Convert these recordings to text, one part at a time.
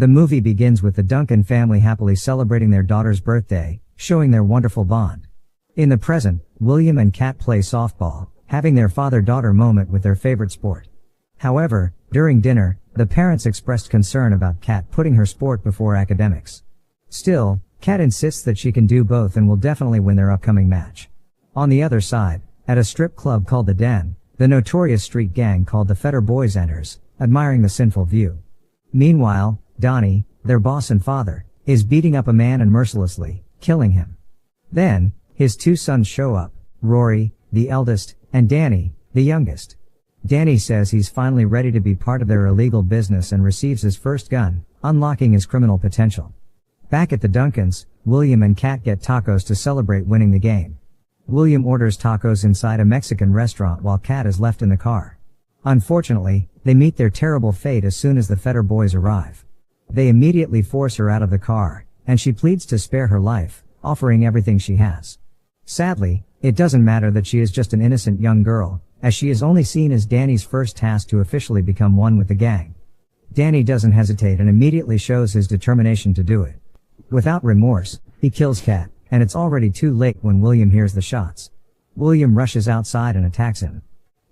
The movie begins with the Duncan family happily celebrating their daughter's birthday, showing their wonderful bond. In the present, William and Kat play softball, having their father-daughter moment with their favorite sport. However, during dinner, the parents expressed concern about Kat putting her sport before academics. Still, Kat insists that she can do both and will definitely win their upcoming match. On the other side, at a strip club called The Den, the notorious street gang called the Fetter Boys enters, admiring the sinful view. Meanwhile, Donnie, their boss and father, is beating up a man and mercilessly killing him. Then, his two sons show up, Rory, the eldest, and Danny, the youngest. Danny says he's finally ready to be part of their illegal business and receives his first gun, unlocking his criminal potential. Back at the Duncans, William and Kat get tacos to celebrate winning the game. William orders tacos inside a Mexican restaurant while Kat is left in the car. Unfortunately, they meet their terrible fate as soon as the Fetter Boys arrive. They immediately force her out of the car, and she pleads to spare her life, offering everything she has. Sadly, it doesn't matter that she is just an innocent young girl, as she is only seen as Danny's first task to officially become one with the gang. Danny doesn't hesitate and immediately shows his determination to do it. Without remorse, he kills Kat, and it's already too late when William hears the shots. William rushes outside and attacks him.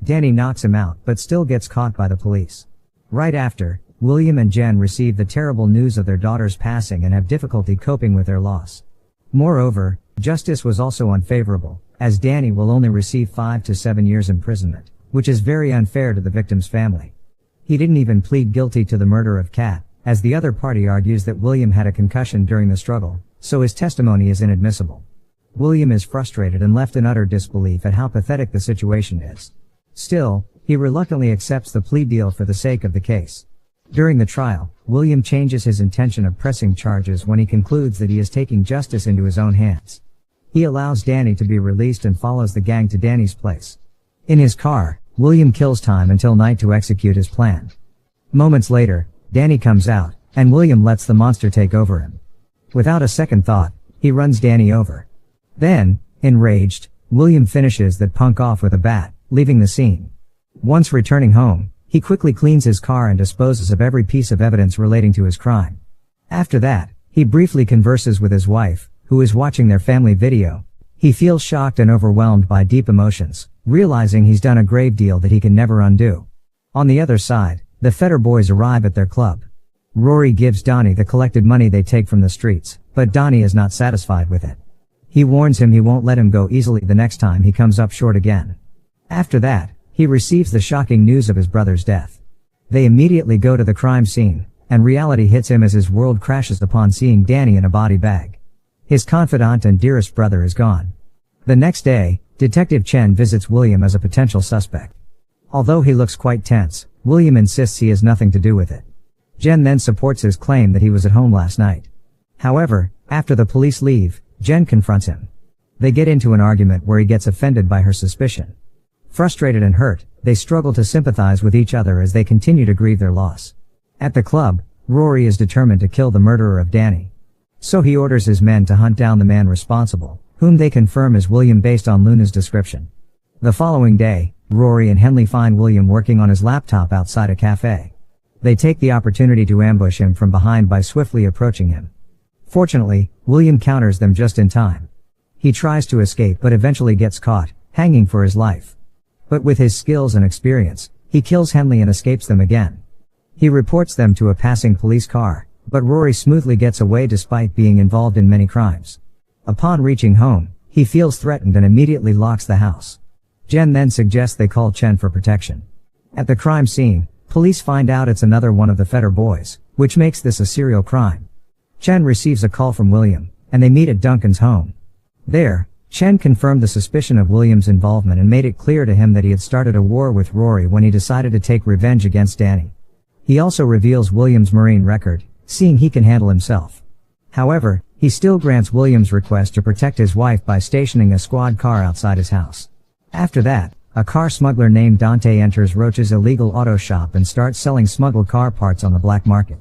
Danny knocks him out but still gets caught by the police. Right after, William and Jen receive the terrible news of their daughter's passing and have difficulty coping with their loss. Moreover, justice was also unfavorable, as Danny will only receive 5 to 7 years imprisonment, which is very unfair to the victim's family. He didn't even plead guilty to the murder of Kat, as the other party argues that William had a concussion during the struggle, so his testimony is inadmissible. William is frustrated and left in utter disbelief at how pathetic the situation is. Still, he reluctantly accepts the plea deal for the sake of the case. During the trial, William changes his intention of pressing charges when he concludes that he is taking justice into his own hands. He allows Danny to be released and follows the gang to Danny's place. In his car, William kills time until night to execute his plan. Moments later, Danny comes out, and William lets the monster take over him. Without a second thought, he runs Danny over. Then, enraged, William finishes that punk off with a bat, leaving the scene. Once returning home, he quickly cleans his car and disposes of every piece of evidence relating to his crime. After that, he briefly converses with his wife, who is watching their family video. He feels shocked and overwhelmed by deep emotions, realizing he's done a grave deal that he can never undo. On the other side, the Fetter Boys arrive at their club. Rory gives Donnie the collected money they take from the streets, but Donnie is not satisfied with it. He warns him he won't let him go easily the next time he comes up short again. After that, he receives the shocking news of his brother's death. They immediately go to the crime scene, and reality hits him as his world crashes upon seeing Danny in a body bag. His confidant and dearest brother is gone. The next day, Detective Chen visits William as a potential suspect. Although he looks quite tense, William insists he has nothing to do with it. Jen then supports his claim that he was at home last night. However, after the police leave, Jen confronts him. They get into an argument where he gets offended by her suspicion. Frustrated and hurt, they struggle to sympathize with each other as they continue to grieve their loss. At the club, Rory is determined to kill the murderer of Danny. So he orders his men to hunt down the man responsible, whom they confirm is William based on Luna's description. The following day, Rory and Henley find William working on his laptop outside a cafe. They take the opportunity to ambush him from behind by swiftly approaching him. Fortunately, William counters them just in time. He tries to escape but eventually gets caught, hanging for his life. But with his skills and experience, he kills Henley and escapes them again. He reports them to a passing police car, but Rory smoothly gets away despite being involved in many crimes. Upon reaching home, he feels threatened and immediately locks the house. Jen then suggests they call Chen for protection. At the crime scene, police find out it's another one of the Fetter Boys, which makes this a serial crime. Chen receives a call from William, and they meet at Duncan's home. There, Chen confirmed the suspicion of William's involvement and made it clear to him that he had started a war with Rory when he decided to take revenge against Danny. He also reveals William's Marine record, seeing he can handle himself. However, he still grants William's request to protect his wife by stationing a squad car outside his house. After that, a car smuggler named Dante enters Roach's illegal auto shop and starts selling smuggled car parts on the black market.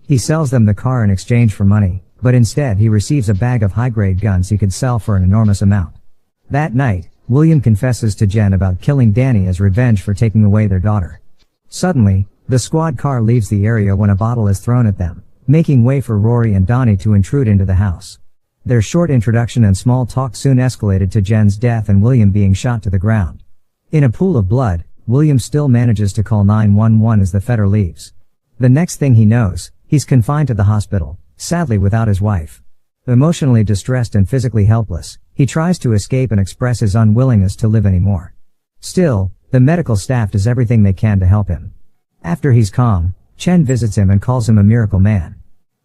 He sells them the car in exchange for money, but instead he receives a bag of high-grade guns he could sell for an enormous amount. That night, William confesses to Jen about killing Danny as revenge for taking away their daughter. Suddenly, the squad car leaves the area when a bottle is thrown at them, making way for Rory and Donnie to intrude into the house. Their short introduction and small talk soon escalated to Jen's death and William being shot to the ground. In a pool of blood, William still manages to call 911 as the Feder leaves. The next thing he knows, he's confined to the hospital, sadly without his wife. Emotionally distressed and physically helpless, he tries to escape and express his unwillingness to live anymore. Still, the medical staff does everything they can to help him. After he's calm, Chen visits him and calls him a miracle man.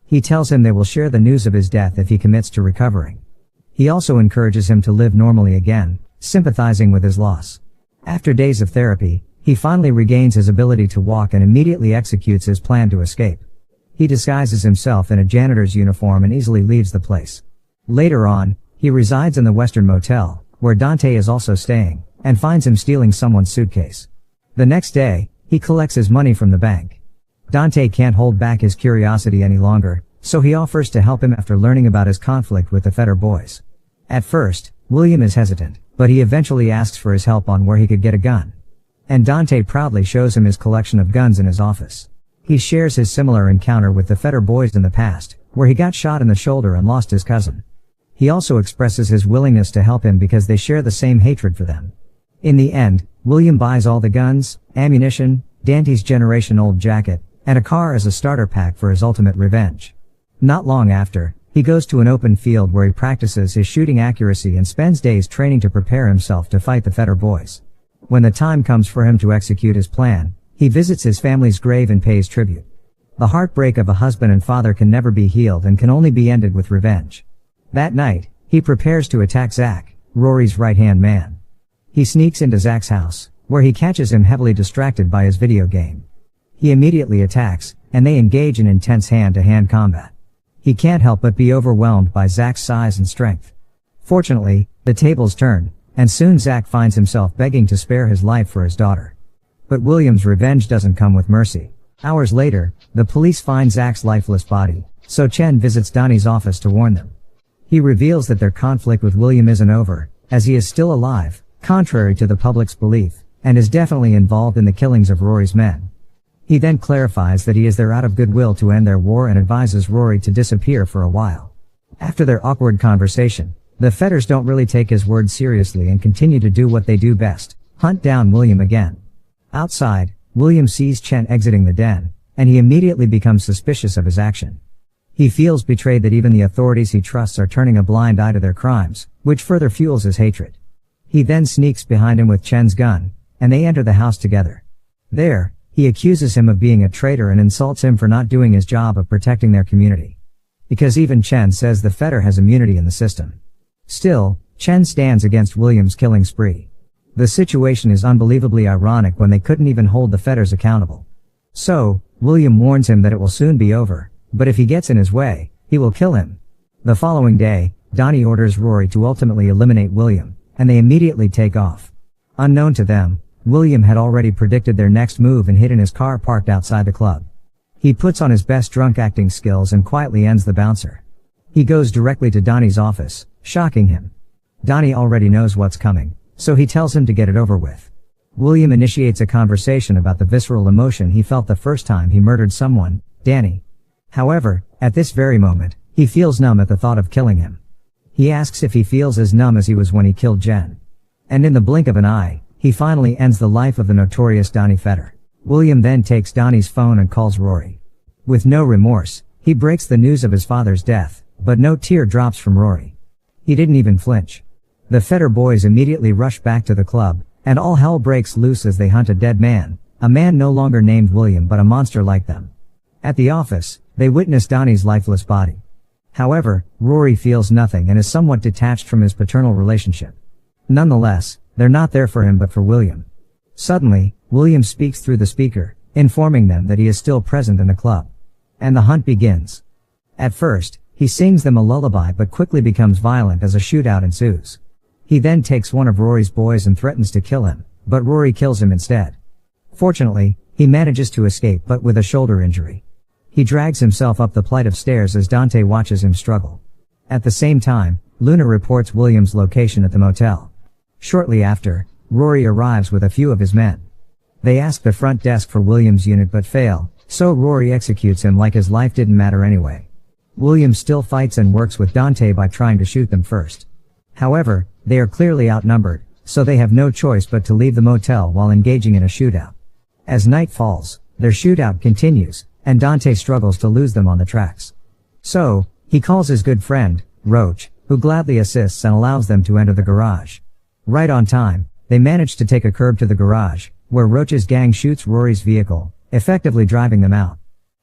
He tells him they will share the news of his death if he commits to recovering. He also encourages him to live normally again, sympathizing with his loss. After days of therapy, he finally regains his ability to walk and immediately executes his plan to escape. He disguises himself in a janitor's uniform and easily leaves the place. Later on, he resides in the Western Motel, where Dante is also staying, and finds him stealing someone's suitcase. The next day, he collects his money from the bank. Dante can't hold back his curiosity any longer, so he offers to help him after learning about his conflict with the Feder boys. At first, William is hesitant, but he eventually asks for his help on where he could get a gun. And Dante proudly shows him his collection of guns in his office. He shares his similar encounter with the Feder boys in the past, where he got shot in the shoulder and lost his cousin. He also expresses his willingness to help him because they share the same hatred for them. In the end, William buys all the guns, ammunition, Dante's generation-old jacket, and a car as a starter pack for his ultimate revenge. Not long after, he goes to an open field where he practices his shooting accuracy and spends days training to prepare himself to fight the Feder boys. When the time comes for him to execute his plan, he visits his family's grave and pays tribute. The heartbreak of a husband and father can never be healed and can only be ended with revenge. That night, he prepares to attack Zach, Rory's right-hand man. He sneaks into Zach's house, where he catches him heavily distracted by his video game. He immediately attacks, and they engage in intense hand-to-hand combat. He can't help but be overwhelmed by Zach's size and strength. Fortunately, the tables turn, and soon Zach finds himself begging to spare his life for his daughter. But William's revenge doesn't come with mercy. Hours later, the police find Zach's lifeless body, so Chen visits Donnie's office to warn them. He reveals that their conflict with William isn't over, as he is still alive, contrary to the public's belief, and is definitely involved in the killings of Rory's men. He then clarifies that he is there out of goodwill to end their war and advises Rory to disappear for a while. After their awkward conversation, the Feders don't really take his words seriously and continue to do what they do best, hunt down William again. Outside, William sees Chen exiting the den, and he immediately becomes suspicious of his action. He feels betrayed that even the authorities he trusts are turning a blind eye to their crimes, which further fuels his hatred. He then sneaks behind him with Chen's gun, and they enter the house together. There, he accuses him of being a traitor and insults him for not doing his job of protecting their community. Because even Chen says the Feder has immunity in the system. Still, Chen stands against William's killing spree. The situation is unbelievably ironic when they couldn't even hold the Feders accountable. So, William warns him that it will soon be over, but if he gets in his way, he will kill him. The following day, Donnie orders Rory to ultimately eliminate William, and they immediately take off. Unknown to them, William had already predicted their next move and hid in his car parked outside the club. He puts on his best drunk acting skills and quietly ends the bouncer. He goes directly to Donnie's office, shocking him. Donnie already knows what's coming, so he tells him to get it over with. William initiates a conversation about the visceral emotion he felt the first time he murdered someone, Danny. However, at this very moment, he feels numb at the thought of killing him. He asks if he feels as numb as he was when he killed Jen. And in the blink of an eye, he finally ends the life of the notorious Donnie Feder. William then takes Donnie's phone and calls Rory. With no remorse, he breaks the news of his father's death, but no tear drops from Rory. He didn't even flinch. The Feder boys immediately rush back to the club, and all hell breaks loose as they hunt a dead man, a man no longer named William but a monster like them. At the office, they witness Donnie's lifeless body. However, Rory feels nothing and is somewhat detached from his paternal relationship. Nonetheless, they're not there for him but for William. Suddenly, William speaks through the speaker, informing them that he is still present in the club. And the hunt begins. At first, he sings them a lullaby but quickly becomes violent as a shootout ensues. He then takes one of Rory's boys and threatens to kill him, but Rory kills him instead. Fortunately, he manages to escape but with a shoulder injury. He drags himself up the flight of stairs as Dante watches him struggle. At the same time, Luna reports William's location at the motel. Shortly after, Rory arrives with a few of his men. They ask the front desk for William's unit but fail, So Rory executes him like his life didn't matter anyway. William still fights and works with Dante by trying to shoot them first. However, they are clearly outnumbered, so they have no choice but to leave the motel while engaging in a shootout. As night falls, their shootout continues, and Dante struggles to lose them on the tracks. So, he calls his good friend, Roach, who gladly assists and allows them to enter the garage. Right on time, they manage to take a curb to the garage, where Roach's gang shoots Rory's vehicle, effectively driving them out.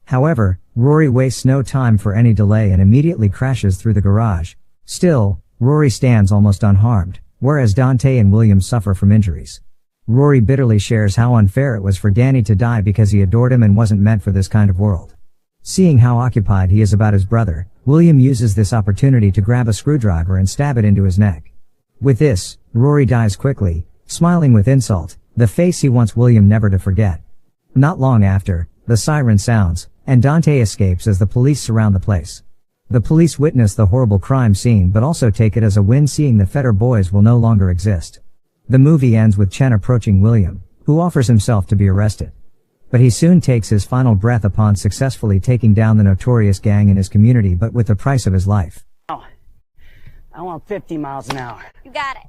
However, Rory wastes no time for any delay and immediately crashes through the garage. Still, Rory stands almost unharmed, whereas Dante and William suffer from injuries. Rory bitterly shares how unfair it was for Danny to die because he adored him and wasn't meant for this kind of world. Seeing how occupied he is about his brother, William uses this opportunity to grab a screwdriver and stab it into his neck. With this, Rory dies quickly, smiling with insult, the face he wants William never to forget. Not long after, the siren sounds, and Dante escapes as the police surround the place. The police witness the horrible crime scene but also take it as a win, seeing the Fetter boys will no longer exist. The movie ends with Chen approaching William, who offers himself to be arrested. But he soon takes his final breath upon successfully taking down the notorious gang in his community, but with the price of his life. Oh, I want 50 miles an hour. You got it.